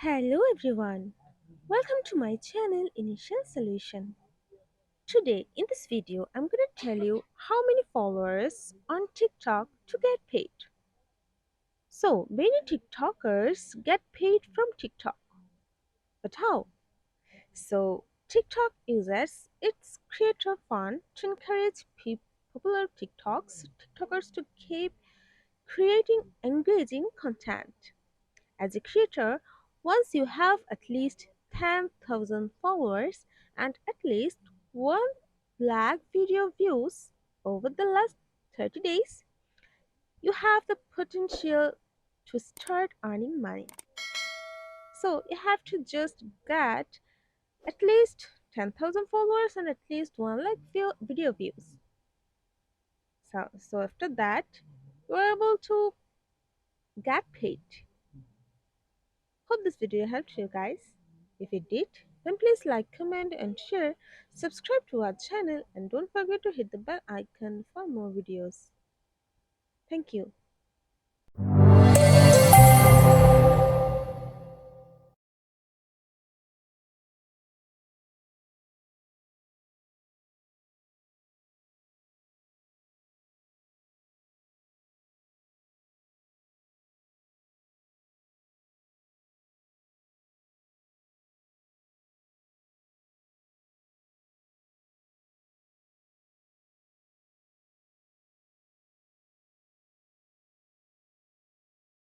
Hello everyone, welcome to my channel Initial Solution. Today in this video I'm going to tell you how many followers on TikTok to get paid. So many TikTokers get paid from TikTok, but how? So TikTok uses its creator fund to encourage popular TikTokers to keep creating engaging content. As a creator, once you have at least 10,000 followers and at least 1 lakh video views over the last 30 days, you have the potential to start earning money. So you have to just get at least 10,000 followers and at least 1 lakh video views. So after that, you are able to get paid. Hope this video helped you guys. If it did, then please like, comment and share, subscribe to our channel and don't forget to hit the bell icon for more videos. Thank you.